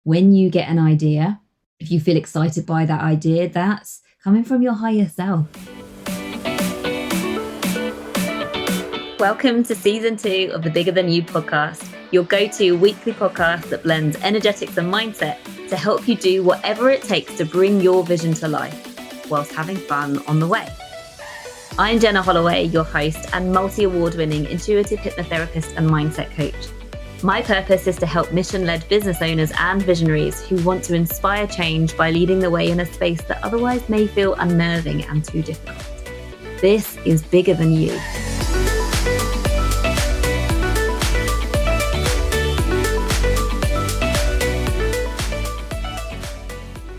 When you get an idea, if you feel excited by that idea, that's coming from your higher self. Welcome to season 2 of the Bigger Than You podcast, your go-to weekly podcast that blends energetics and mindset to help you do whatever it takes to bring your vision to life whilst having fun on the way. I'm Jenna Holloway, your host and multi-award-winning intuitive hypnotherapist and mindset coach. My purpose is to help mission-led business owners and visionaries who want to inspire change by leading the way in a space that otherwise may feel unnerving and too difficult. This is Bigger Than You.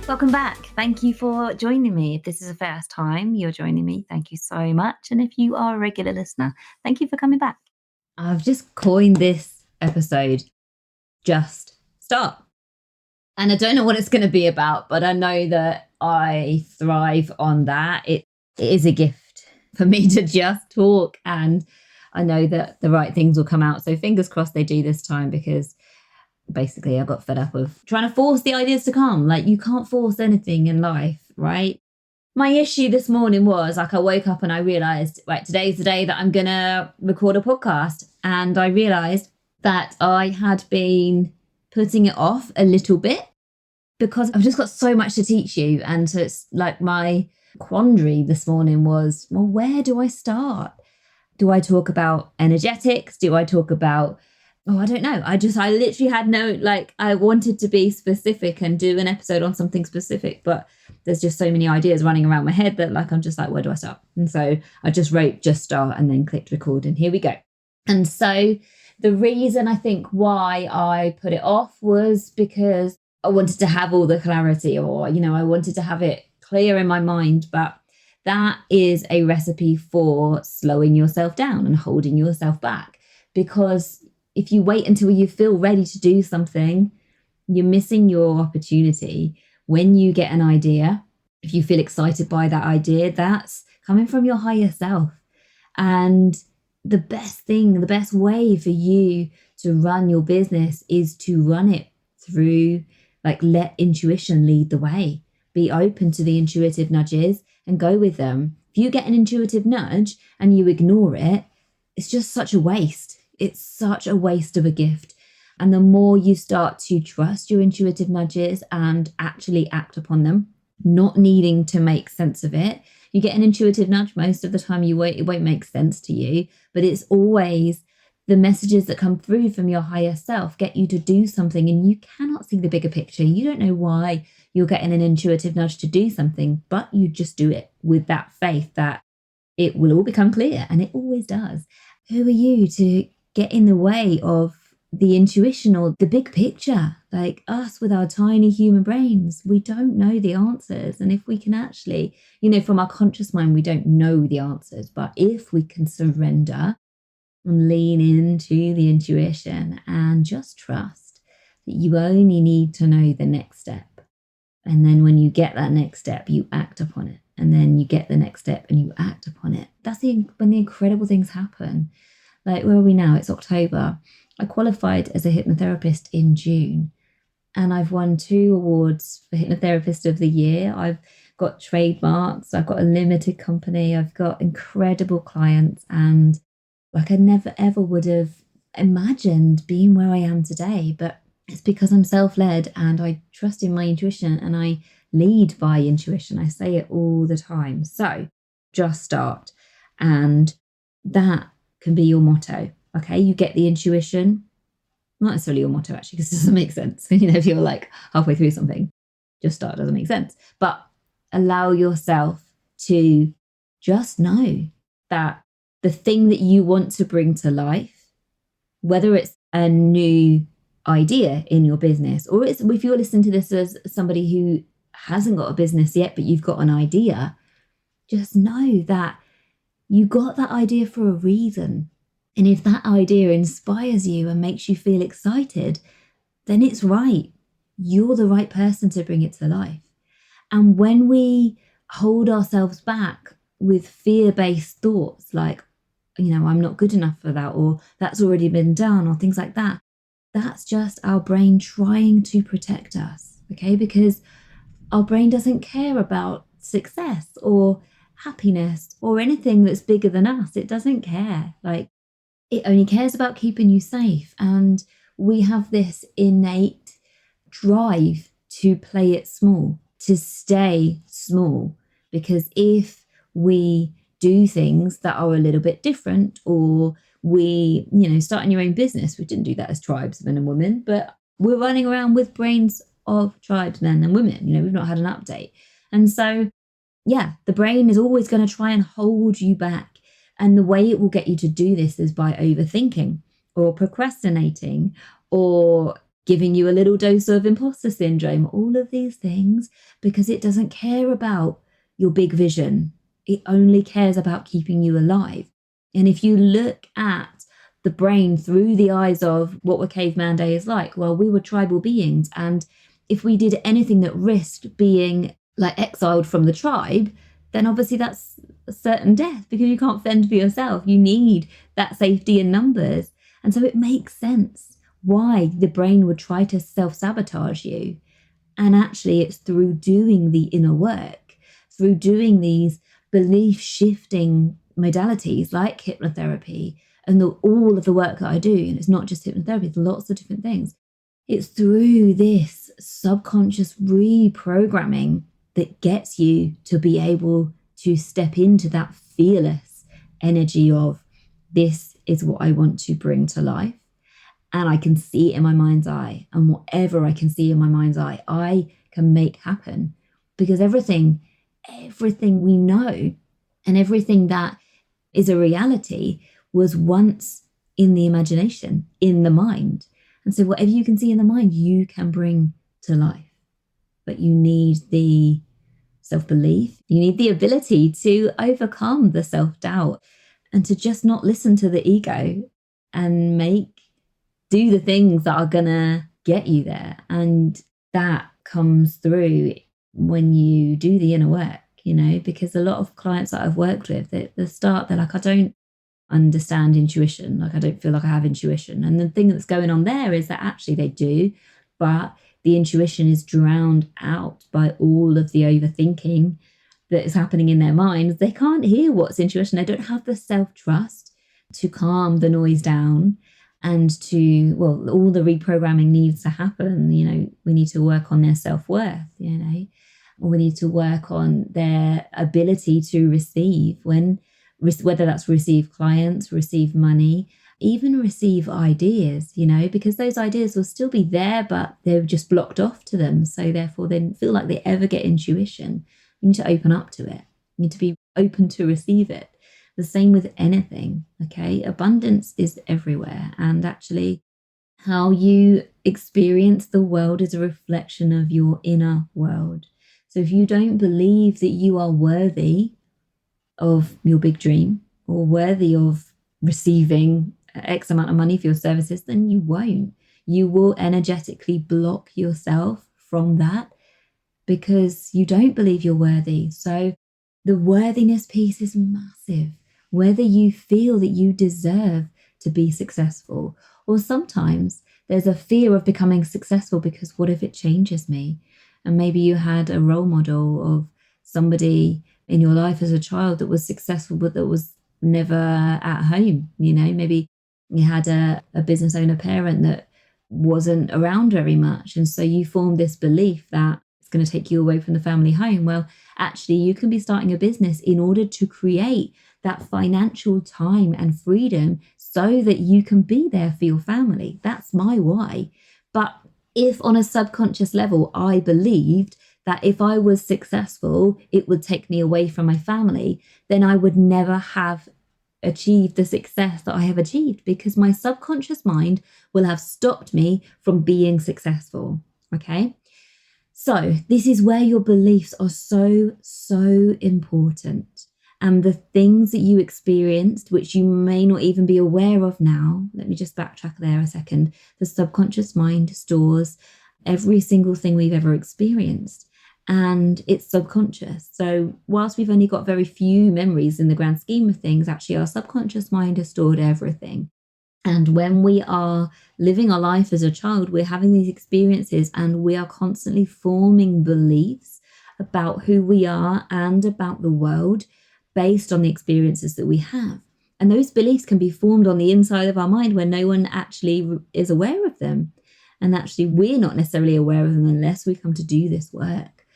Welcome back. Thank you for joining me. If this is the first time you're joining me, thank you so much. And if you are a regular listener, thank you for coming back. I've just coined this episode Just Start. And I don't know what it's going to be about, but I know that I thrive on that. It is a gift for me to just talk, and I know that the right things will come out. So fingers crossed they do this time, because basically I got fed up of trying to force the ideas to come. Like, you can't force anything in life, right? My issue this morning was, like, I woke up and I realized, right, today's the day that I'm going to record a podcast. And I realized that I had been putting it off a little bit because I've just got so much to teach you. And so it's like my quandary this morning was, well, where do I start? Do I talk about energetics? Do I talk about, I don't know. I literally had no, I wanted to be specific and do an episode on something specific, but there's just so many ideas running around my head that I'm just like, where do I start? And so I just wrote just start and then clicked record, and here we go. And so the reason I think why I put it off was because I wanted to have all the clarity, or, I wanted to have it clear in my mind, but that is a recipe for slowing yourself down and holding yourself back. Because if you wait until you feel ready to do something, you're missing your opportunity. When you get an idea, if you feel excited by that idea, that's coming from your higher self. And the best way for you to run your business is to run it through, let intuition lead the way. Be open to the intuitive nudges and go with them. If you get an intuitive nudge and you ignore it, it's just such a waste. It's such a waste of a gift. And the more you start to trust your intuitive nudges and actually act upon them, not needing to make sense of it. You get an intuitive nudge, most of the time it won't make sense to you, but it's always the messages that come through from your higher self get you to do something, and you cannot see the bigger picture. You don't know why you're getting an intuitive nudge to do something, but you just do it with that faith that it will all become clear, and it always does. Who are you to get in the way of the intuition or the big picture? Like us with our tiny human brains, we don't know the answers. And if we can actually, from our conscious mind, we don't know the answers. But if we can surrender and lean into the intuition and just trust that you only need to know the next step. And then when you get that next step, you act upon it. And then you get the next step and you act upon it. That's when the incredible things happen. Like, where are we now? It's October. I qualified as a hypnotherapist in June, and I've won 2 awards for Hypnotherapist of the Year. I've got trademarks. I've got a limited company. I've got incredible clients. And I never, ever would have imagined being where I am today. But it's because I'm self-led and I trust in my intuition and I lead by intuition. I say it all the time. So just start. And that can be your motto. Okay, you get the intuition. Not necessarily your motto, actually, because it doesn't make sense. If you're halfway through something, just start, doesn't make sense. But allow yourself to just know that the thing that you want to bring to life, whether it's a new idea in your business, or if you're listening to this as somebody who hasn't got a business yet, but you've got an idea, just know that you got that idea for a reason. And if that idea inspires you and makes you feel excited, then it's right. You're the right person to bring it to life. And when we hold ourselves back with fear-based thoughts like, I'm not good enough for that, or that's already been done, or things like that, that's just our brain trying to protect us, okay? Because our brain doesn't care about success or happiness or anything that's bigger than us. It doesn't care. Like, it only cares about keeping you safe. And we have this innate drive to play it small, to stay small. Because if we do things that are a little bit different, or we, starting your own business, we didn't do that as tribes, men and women, but we're running around with brains of tribes, men and women. We've not had an update. And so yeah, the brain is always going to try and hold you back. And the way it will get you to do this is by overthinking or procrastinating or giving you a little dose of imposter syndrome, all of these things, because it doesn't care about your big vision. It only cares about keeping you alive. And if you look at the brain through the eyes of what were caveman days like, well, we were tribal beings. And if we did anything that risked being like exiled from the tribe, then obviously that's a certain death, because you can't fend for yourself. You need that safety in numbers. And so it makes sense why the brain would try to self-sabotage you. And actually, it's through doing the inner work, through doing these belief shifting modalities like hypnotherapy and all of the work that I do. And it's not just hypnotherapy, it's lots of different things. It's through this subconscious reprogramming that gets you to be able to step into that fearless energy of, this is what I want to bring to life. And I can see it in my mind's eye. And whatever I can see in my mind's eye, I can make happen. Because everything we know and everything that is a reality was once in the imagination, in the mind. And so whatever you can see in the mind, you can bring to life. But you need the self-belief. You need the ability to overcome the self-doubt and to just not listen to the ego and do the things that are gonna get you there. And that comes through when you do the inner work, because a lot of clients that I've worked with, at the start, they're like, I don't understand intuition. Like, I don't feel like I have intuition. And the thing that's going on there is that actually they do, but the intuition is drowned out by all of the overthinking that is happening in their minds. They can't hear what's intuition. They don't have the self-trust to calm the noise down and all the reprogramming needs to happen. We need to work on their self-worth, or we need to work on their ability to receive, whether that's receive clients, receive money, even receive ideas, because those ideas will still be there, but they're just blocked off to them. So therefore they don't feel like they ever get intuition. You need to open up to it. You need to be open to receive it. The same with anything, okay? Abundance is everywhere. And actually, how you experience the world is a reflection of your inner world. So if you don't believe that you are worthy of your big dream or worthy of receiving X amount of money for your services, then you won't. You will energetically block yourself from that because you don't believe you're worthy. So the worthiness piece is massive. Whether you feel that you deserve to be successful, or sometimes there's a fear of becoming successful because what if it changes me? And maybe you had a role model of somebody in your life as a child that was successful, but that was never at home. Maybe you had a business owner parent that wasn't around very much. And so you formed this belief that it's going to take you away from the family home. Well, actually, you can be starting a business in order to create that financial time and freedom so that you can be there for your family. That's my why. But if on a subconscious level, I believed that if I was successful, it would take me away from my family, then I would never have achieved the success that I have achieved, because my subconscious mind will have stopped me from being successful. Okay. So this is where your beliefs are so, so important. And the things that you experienced, which you may not even be aware of now, let me just backtrack there a second. The subconscious mind stores every single thing we've ever experienced, and it's subconscious. So whilst we've only got very few memories in the grand scheme of things, actually our subconscious mind has stored everything. And when we are living our life as a child, we're having these experiences and we are constantly forming beliefs about who we are and about the world based on the experiences that we have. And those beliefs can be formed on the inside of our mind where no one actually is aware of them. And actually, we're not necessarily aware of them unless we come to do this work.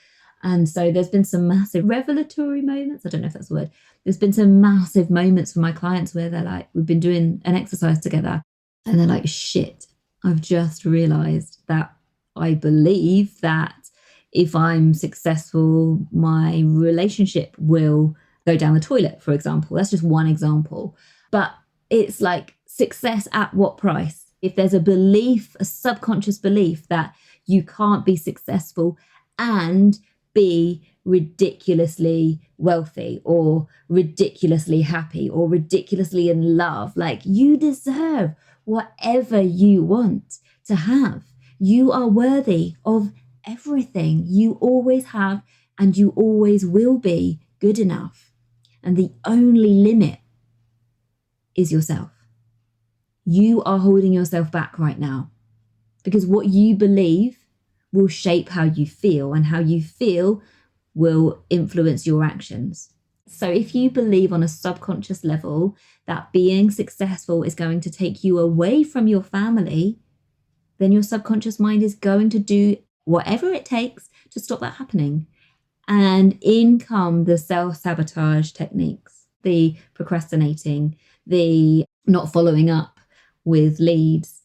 And so there's been some massive revelatory moments. I don't know if that's the word. There's been some massive moments for my clients where they're like, we've been doing an exercise together and they're like, shit, I've just realized that I believe that if I'm successful, my relationship will go down the toilet, for example. That's just one example. But it's like success at what price? If there's a belief, a subconscious belief that you can't be successful and be ridiculously wealthy or ridiculously happy or ridiculously in love, like you deserve whatever you want to have. You are worthy of everything. You always have and you always will be good enough. And the only limit is yourself. You are holding yourself back right now because what you believe will shape how you feel, and how you feel will influence your actions. So if you believe on a subconscious level that being successful is going to take you away from your family, then your subconscious mind is going to do whatever it takes to stop that happening. And in come the self-sabotage techniques, the procrastinating, the not following up with leads,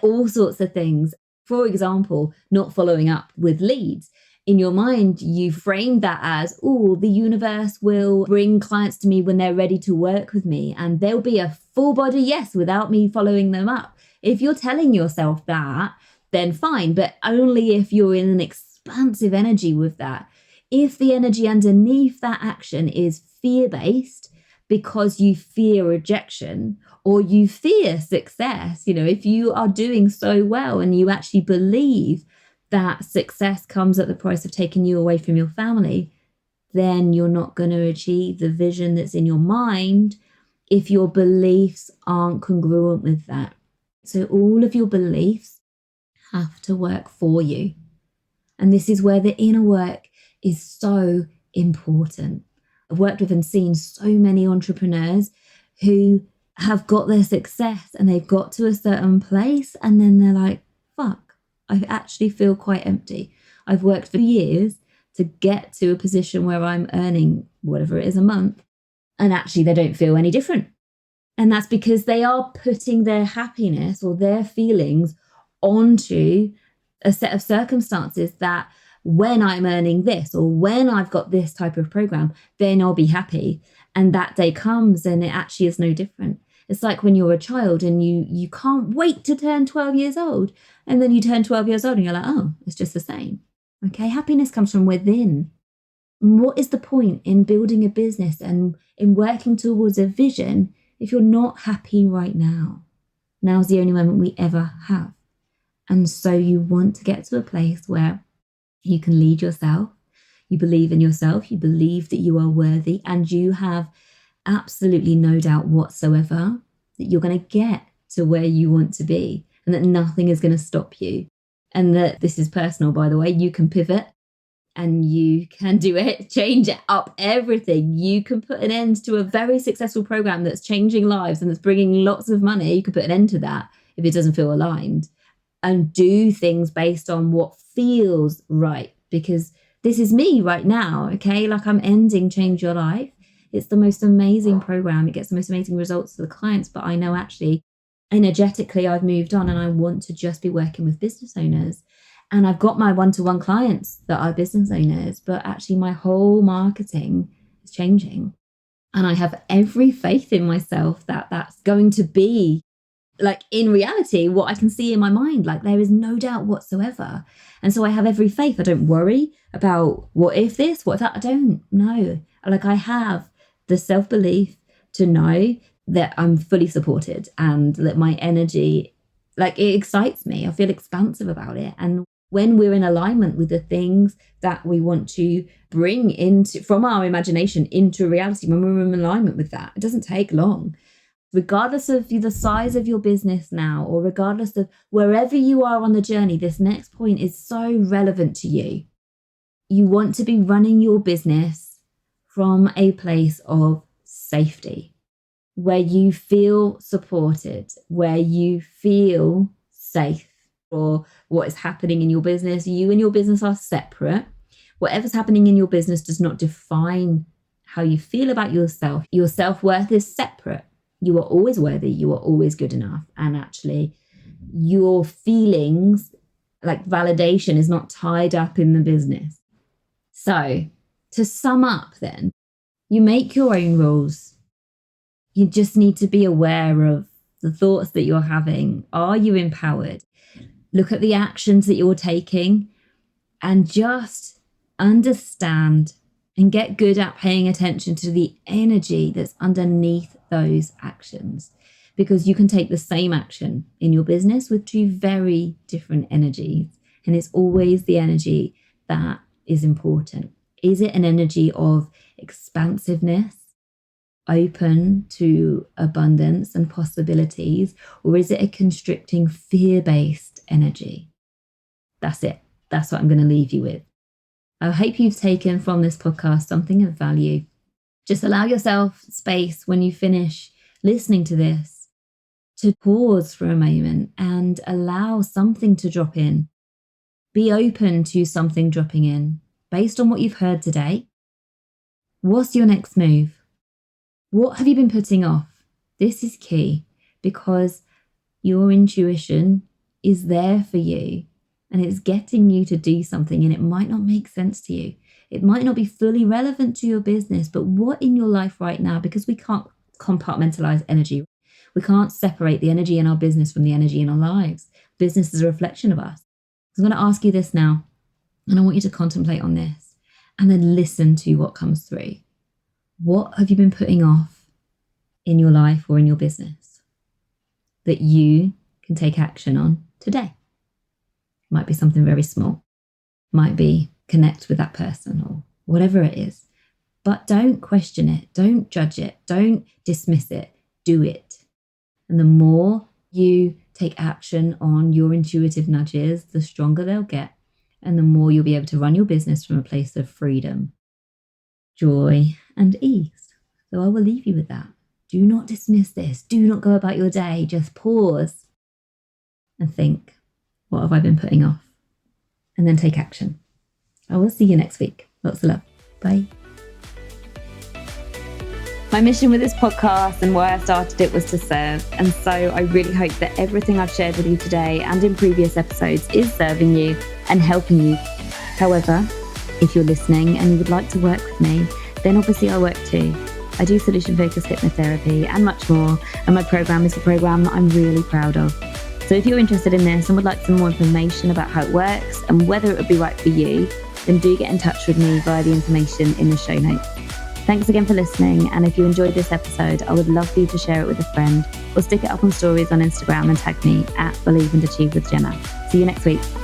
all sorts of things. For example, not following up with leads. In your mind, you frame that as, oh, the universe will bring clients to me when they're ready to work with me, and there'll be a full body yes without me following them up. If you're telling yourself that, then fine, but only if you're in an expansive energy with that. If the energy underneath that action is fear-based because you fear rejection or you fear success, if you are doing so well and you actually believe that success comes at the price of taking you away from your family, then you're not going to achieve the vision that's in your mind if your beliefs aren't congruent with that. So all of your beliefs have to work for you. And this is where the inner work is so important. I've worked with and seen so many entrepreneurs who have got their success and they've got to a certain place and then they're like, fuck, I actually feel quite empty. I've worked for years to get to a position where I'm earning whatever it is a month, and actually they don't feel any different. And that's because they are putting their happiness or their feelings onto a set of circumstances that when I'm earning this or when I've got this type of program, then I'll be happy. And that day comes and it actually is no different. It's like when you're a child and you can't wait to turn 12 years old. And then you turn 12 years old and you're like, oh, it's just the same. Okay, happiness comes from within. And what is the point in building a business and in working towards a vision if you're not happy right now? Now's the only moment we ever have. And so you want to get to a place where you can lead yourself, you believe in yourself, you believe that you are worthy, and you have absolutely no doubt whatsoever that you're going to get to where you want to be and that nothing is going to stop you. And that this is personal, by the way, you can pivot and you can do it, change up everything. You can put an end to a very successful program that's changing lives and that's bringing lots of money. You could put an end to that if it doesn't feel aligned, and do things based on what feels right. Because this is me right now, okay? Like I'm ending Change Your Life. It's the most amazing program. It gets the most amazing results for the clients. But I know actually energetically I've moved on and I want to just be working with business owners. And I've got my one-to-one clients that are business owners, but actually my whole marketing is changing. And I have every faith in myself that that's going to be like in reality what I can see in my mind. Like there is no doubt whatsoever. And so I have every faith. I don't worry about what if this, what if that. I don't know. Like I have the self-belief to know that I'm fully supported and that my energy, like it excites me. I feel expansive about it. And when we're in alignment with the things that we want to bring into from our imagination into reality, when we're in alignment with that, it doesn't take long. regardless of the size of your business now, or regardless of wherever you are on the journey, this next point is so relevant to you. You want to be running your business from a place of safety, where you feel supported, where you feel safe for what is happening in your business. You and your business are separate. Whatever's happening in your business does not define how you feel about yourself. Your self-worth is separate. You are always worthy. You are always good enough. And actually, your feelings, like validation, is not tied up in the business. So to sum up then, you make your own rules. You just need to be aware of the thoughts that you're having. Are you empowered? Look at the actions that you're taking and just understand and get good at paying attention to the energy that's underneath those actions. Because you can take the same action in your business with two very different energies. And it's always the energy that is important. Is it an energy of expansiveness, open to abundance and possibilities, or is it a constricting, fear-based energy? That's it. That's what I'm going to leave you with. I hope you've taken from this podcast something of value. Just allow yourself space when you finish listening to this to pause for a moment and allow something to drop in. Be open to something dropping in based on what you've heard today. What's your next move? What have you been putting off? This is key because your intuition is there for you and it's getting you to do something, and it might not make sense to you. It might not be fully relevant to your business, but what in your life right now, because we can't compartmentalize energy. We can't separate the energy in our business from the energy in our lives. Business is a reflection of us. I'm going to ask you this now, and I want you to contemplate on this and then listen to what comes through. What have you been putting off in your life or in your business that you can take action on today? It might be something very small. It might be connect with that person or whatever it is. But don't question it. Don't judge it. Don't dismiss it. Do it. And the more you take action on your intuitive nudges, the stronger they'll get. And the more you'll be able to run your business from a place of freedom, joy, and ease. So I will leave you with that. Do not dismiss this. Do not go about your day. Just pause and think, what have I been putting off? And then take action. I will see you next week. Lots of love. Bye. My mission with this podcast and why I started it was to serve. And so I really hope that everything I've shared with you today and in previous episodes is serving you and helping you. However, if you're listening and you would like to work with me, then obviously I work too. I do solution-focused hypnotherapy and much more. And my program is a program that I'm really proud of. So if you're interested in this and would like some more information about how it works and whether it would be right for you, then do get in touch with me via the information in the show notes. Thanks again for listening. And if you enjoyed this episode, I would love for you to share it with a friend or stick it up on stories on Instagram and tag me at Believe and Achieve with Jenna. See you next week.